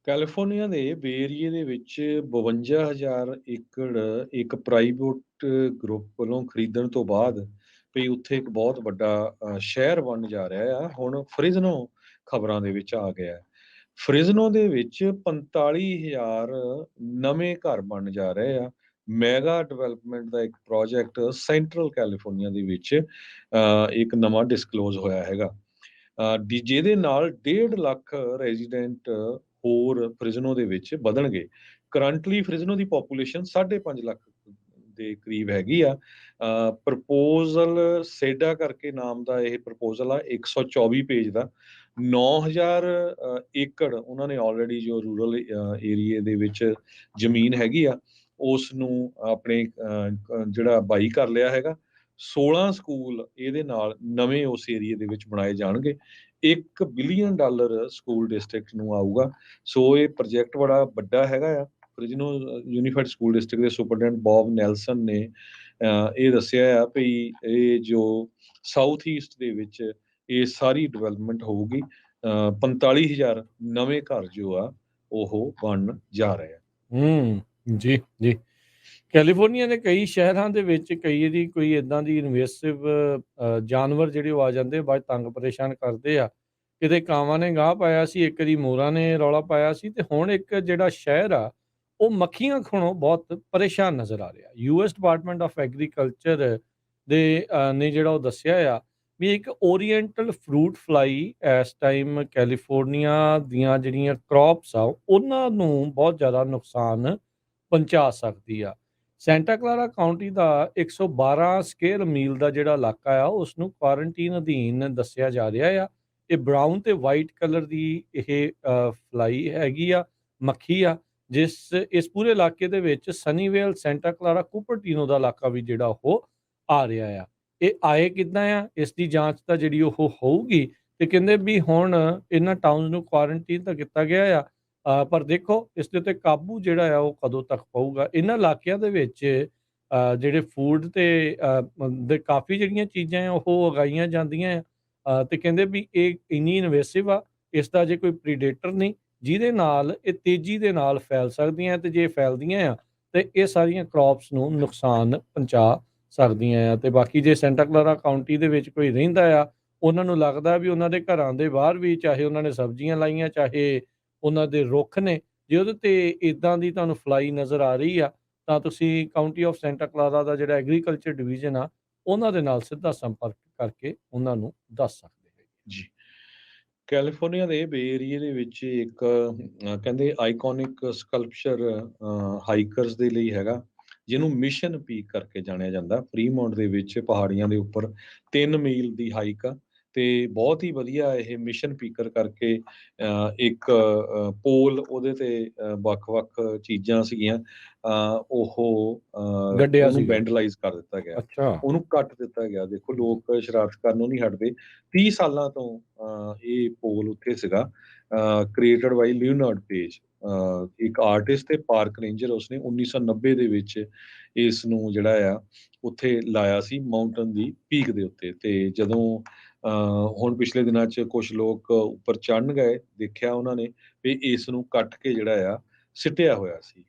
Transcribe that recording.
California ਦੇ ਬੇ ਏਰੀਏ ਦੇ ਵਿੱਚ 52,000 ਏਕੜ ਇੱਕ ਪ੍ਰਾਈਵੇਟ ਗਰੁੱਪ ਵੱਲੋਂ ਖਰੀਦਣ ਤੋਂ ਬਾਅਦ ਵੀ ਉੱਥੇ ਇੱਕ ਬਹੁਤ ਵੱਡਾ ਸ਼ਹਿਰ ਬਣਨ ਜਾ ਰਿਹਾ ਆ। ਹੁਣ ਫਰਿਜ਼ਨੋ ਖਬਰਾਂ ਦੇ ਵਿੱਚ ਆ ਗਿਆ ਹੈ। ਫਰਿਜ਼ਨੋ ਦੇ ਵਿੱਚ 45,000 ਨਵੇਂ ਘਰ ਬਣਨ ਜਾ ਰਹੇ ਆ। ਮੈਗਾ ਡਿਵੈਲਪਮੈਂਟ ਦਾ ਇੱਕ ਪ੍ਰੋਜੈਕਟ ਸੈਂਟਰਲ ਕੈਲੀਫੋਰਨੀਆ ਦੇ ਵਿੱਚ ਇੱਕ ਨਵਾਂ ਡਿਸਕਲੋਜ਼ ਹੋਇਆ ਹੈਗਾ। ਜਿਹਦੇ ਨਾਲ 1.5 ਲੱਖ ਰੈਜ਼ੀਡੈਂਟ ਹੋਰ ਫਰਿਜ਼ਨੋ ਦੇ ਵਿੱਚ ਵਧਣਗੇ। ਕਰੰਟਲੀ ਫਰਿਜ਼ਨੋ ਦੀ ਪਾਪੂਲੇਸ਼ਨ 5.5 ਲੱਖ ਦੇ ਕਰੀਬ ਹੈਗੀ ਆ। ਪ੍ਰਪੋਜ਼ਲ ਸੇਡਾ ਕਰਕੇ ਨਾਮ ਦਾ ਇਹ ਪ੍ਰਪੋਜ਼ਲ ਆ 124 ਪੇਜ ਦਾ। 9,000 ਏਕੜ ਉਹਨਾਂ ਨੇ ਆਲਰੇਡੀ ਜੋ ਰੂਰਲ ਏਰੀਏ ਦੇ ਵਿੱਚ ਜ਼ਮੀਨ ਹੈਗੀ ਆ ਉਸ ਨੂੰ ਆਪਣੇ ਜਿਹੜਾ ਬਾਈ ਕਰ ਲਿਆ ਹੈਗਾ। 16 ਸਕੂਲ ਇਹਦੇ ਨਾਲ ਨਵੇਂ ਉਸ ਏਰੀਏ ਦੇ ਵਿੱਚ ਬਣਾਏ ਜਾਣਗੇ। $1 ਬਿਲੀਅਨ ਸਕੂਲ ਡਿਸਟ੍ਰਿਕਟ ਨੂੰ ਆਊਗਾ। ਸੋ ਇਹ ਪ੍ਰੋਜੈਕਟ ਬੜਾ ਵੱਡਾ ਹੈਗਾ ਆ। ਫਰਿਜ਼ਨੋ ਯੂਨੀਫਾਈਡ ਸਕੂਲ ਡਿਸਟ੍ਰਿਕਟ ਦੇ ਸੁਪਰਡੈਂਟ ਬੌਬ ਨੈਲਸਨ ਨੇ ਇਹ ਦੱਸਿਆ ਆ ਵੀ ਇਹ ਜੋ ਸਾਊਥ ਈਸਟ ਦੇ ਵਿੱਚ ਇਹ ਸਾਰੀ ਡਿਵੈਲਪਮੈਂਟ ਹੋਊਗੀ। 45,000 ਨਵੇਂ ਘਰ ਜੋ ਆ ਉਹ ਬਣਨ ਜਾ ਰਹੇ ਆ। ਜੀ, ਜੀ। ਕੈਲੀਫੋਰਨੀਆ ਦੇ ਕਈ ਸ਼ਹਿਰਾਂ ਦੇ ਵਿੱਚ ਕਈ ਇਹਦੀ ਕੋਈ ਇਦਾਂ ਦੀ ਇਨਵੇਸਿਵ ਜਾਨਵਰ ਜਿਹੜੇ ਉਹ ਆ ਜਾਂਦੇ, ਬਾਅਦ ਤੰਗ ਪਰੇਸ਼ਾਨ ਕਰਦੇ ਆ। ਕਿਤੇ ਕਾਵਾਂ ਨੇ ਗਾਹ ਪਾਇਆ ਸੀ, ਇੱਕ ਵਾਰੀ ਮੋਰਾਂ ਨੇ ਰੌਲਾ ਪਾਇਆ ਸੀ, ਤੇ ਹੁਣ ਇੱਕ ਜਿਹੜਾ ਸ਼ਹਿਰ ਆ ਉਹ ਮੱਖੀਆਂ ਖਾਣੋਂ ਬਹੁਤ ਪਰੇਸ਼ਾਨ ਨਜ਼ਰ ਆ ਰਿਹਾ। ਯੂਐਸ ਡਿਪਾਰਟਮੈਂਟ ਆਫ ਐਗਰੀਕਲਚਰ ਦੇ ਨੇ ਜਿਹੜਾ ਉਹ ਦੱਸਿਆ ਆ ਵੀ ਇੱਕ ਓਰੀਐਂਟਲ ਫਰੂਟ ਫਲਾਈ ਇਸ ਟਾਈਮ ਕੈਲੀਫੋਰਨੀਆ ਦੀਆਂ ਜਿਹੜੀਆਂ ਕ੍ਰੌਪਸ ਆ ਉਹਨਾਂ ਨੂੰ ਬਹੁਤ ਜ਼ਿਆਦਾ ਨੁਕਸਾਨ ਪਹੁੰਚਾ ਸਕਦੀ ਆ। ਸੈਂਟਾ ਕਲਾਰਾ ਕਾਉਂਟੀ ਦਾ 112 ਸਕੁਏਅਰ ਮੀਲ ਦਾ ਜਿਹੜਾ ਇਲਾਕਾ ਆ ਉਸ ਨੂੰ ਕੁਆਰੰਟੀਨ ਅਧੀਨ ਦੱਸਿਆ ਜਾ ਰਿਹਾ ਆ। ਇਹ ਬਰਾਊਨ ਤੇ ਵਾਈਟ ਕਲਰ ਦੀ ਇਹ ਫਲਾਈ ਹੈਗੀ ਆ, ਮੱਖੀ ਆ, ਇਸ ਪੂਰੇ ਇਲਾਕੇ ਦੇ ਵਿੱਚ ਸਨੀਵੇਲ, ਸੈਂਟਾ ਕਲਾਰਾ, ਕੁਪਰਟੀਨੋ ਦਾ ਇਲਾਕਾ ਵੀ ਜਿਹੜਾ ਉਹ ਆ ਰਿਹਾ ਆ। ਇਹ ਆਏ ਕਿੱਦਾਂ ਆ, ਇਸ ਦੀ ਜਾਂਚ ਤਾਂ ਜਿਹੜੀ ਉਹ ਹੋਊਗੀ, ਤੇ ਕਹਿੰਦੇ ਵੀ ਹੁਣ ਇਹਨਾਂ ਟਾਊਨਸ ਨੂੰ ਕੁਆਰੰਟੀਨ ਤਾਂ ਕੀਤਾ ਗਿਆ ਆ, ਪਰ ਦੇਖੋ ਇਸ ਦੇ ਉੱਤੇ ਕਾਬੂ ਜਿਹੜਾ ਆ ਉਹ ਕਦੋਂ ਤੱਕ ਪਊਗਾ। ਇਹਨਾਂ ਇਲਾਕਿਆਂ ਦੇ ਵਿੱਚ ਜਿਹੜੇ ਫੂਡ ਦੇ ਕਾਫੀ ਜਿਹੜੀਆਂ ਚੀਜ਼ਾਂ ਆ ਉਹ ਉਗਾਈਆਂ ਜਾਂਦੀਆਂ ਆ, ਤੇ ਕਹਿੰਦੇ ਵੀ ਇਹ ਇੰਨੀ ਇਨਵੇਸਿਵ ਆ, ਇਸ ਦਾ ਜੇ ਕੋਈ ਪ੍ਰੀਡੇਟਰ ਨਹੀਂ ਜਿਹਦੇ ਨਾਲ ਇਹ ਤੇਜ਼ੀ ਦੇ ਨਾਲ ਫੈਲ ਸਕਦੀਆਂ, ਤੇ ਜੇ ਫੈਲਦੀਆਂ ਆ ਤੇ ਇਹ ਸਾਰੀਆਂ ਕ੍ਰੌਪਸ ਨੂੰ ਨੁਕਸਾਨ ਪਹੁੰਚਾ ਸਕਦੀਆਂ ਆ। ਤੇ ਬਾਕੀ ਜੇ ਸੈਂਟਾ ਕਲਾਰਾ ਕਾਉਂਟੀ ਦੇ ਵਿੱਚ ਕੋਈ ਰਹਿੰਦਾ ਆ, ਉਹਨਾਂ ਨੂੰ ਲੱਗਦਾ ਵੀ ਉਹਨਾਂ ਦੇ ਘਰਾਂ ਦੇ ਬਾਹਰ ਵੀ ਚਾਹੇ ਉਹਨਾਂ ਨੇ ਸਬਜ਼ੀਆਂ ਲਾਈਆਂ, ਚਾਹੇ ਉਹਨਾਂ ਦੇ ਰੁੱਖ ਨੇ, ਜੇ ਉਹਦੇ ਤੇ ਇਦਾਂ ਦੀ ਤੁਹਾਨੂੰ ਫਲਾਈ ਨਜ਼ਰ ਆ ਰਹੀ ਆ, ਤਾਂ ਤੁਸੀਂ ਕਾਉਂਟੀ ਆਫ ਸੈਂਟਾ ਕਲਾਰਾ ਦਾ ਜਿਹੜਾ ਐਗਰੀਕਲਚਰ ਡਿਵੀਜ਼ਨ ਆ ਉਹਨਾਂ ਦੇ ਨਾਲ ਸਿੱਧਾ ਸੰਪਰਕ ਕਰਕੇ ਉਹਨਾਂ ਨੂੰ ਦੱਸ ਸਕਦੇ ਹੈਗੇ। ਜੀ। ਕੈਲੀਫੋਰਨੀਆ ਦੇ ਬੇ ਏਰੀਏ ਦੇ ਵਿੱਚ ਇੱਕ ਕਹਿੰਦੇ ਆਈਕੋਨਿਕ ਸਕਲਪਚਰ ਹਾਈਕਰਸ ਦੇ ਲਈ ਹੈਗਾ, ਜਿਹਨੂੰ ਮਿਸ਼ਨ ਪੀਕ ਕਰਕੇ ਜਾਣਿਆ ਜਾਂਦਾ। ਫਰੀਮੌਂਟ ਦੇ ਵਿੱਚ ਪਹਾੜੀਆਂ ਦੇ ਉੱਪਰ 3 ਮੀਲ ਦੀ ਹਾਈਕ ਆ, ਤੇ ਬਹੁਤ ਹੀ ਵਧੀਆ ਇਹ ਮਿਸ਼ਨ ਪੀਕਰ ਕਰਕੇ ਇੱਕ ਪੋਲ ਉਹਦੇ ਤੇ ਵੱਖ-ਵੱਖ ਚੀਜ਼ਾਂ ਸੀਗੀਆਂ, ਗੱਡਿਆ ਉਹਨੂੰ ਸੀਗਾ। ਵੈਂਡਲਾਈਜ਼ ਕਰ ਦਿੱਤਾ ਗਿਆ, ਅੱਛਾ। ਉਹਨੂੰ ਕੱਟ ਦਿੱਤਾ ਗਿਆ। ਦੇਖੋ ਲੋਕ ਸ਼ਰਾਰਤ ਕਰਨੋਂ ਨਹੀਂ ਹਟਦੇ। 30 ਸਾਲਾਂ ਤੋਂ ਇਹ ਪੋਲ ਉੱਥੇ ਸੀਗਾ, ਕ੍ਰੀਏਟਡ ਬਾਈ ਲਿਓਨਾਰਡ ਪੇਜ, ਇੱਕ ਆਰਟਿਸਟ ਤੇ ਪਾਰਕ ਰੇਂਜਰ। ਉਸਨੇ 1990 ਦੇ ਵਿੱਚ ਇਸ ਨੂੰ ਜਿਹੜਾ ਆ ਉੱਥੇ ਲਾਇਆ ਸੀ ਮਾਊਂਟਨ ਦੀ ਪੀਕ ਦੇ ਉੱਤੇ। ਤੇ ਜਦੋਂ ਹੁਣ ਪਿਛਲੇ ਦਿਨਾਂ 'ਚ ਕੁਛ ਲੋਕ ਉੱਪਰ ਚੜ੍ਹਨ ਗਏ, ਦੇਖਿਆ ਉਹਨਾਂ ਨੇ ਵੀ ਇਸ ਨੂੰ ਕੱਟ ਕੇ ਜਿਹੜਾ ਆ ਸਿੱਟਿਆ ਹੋਇਆ ਸੀ।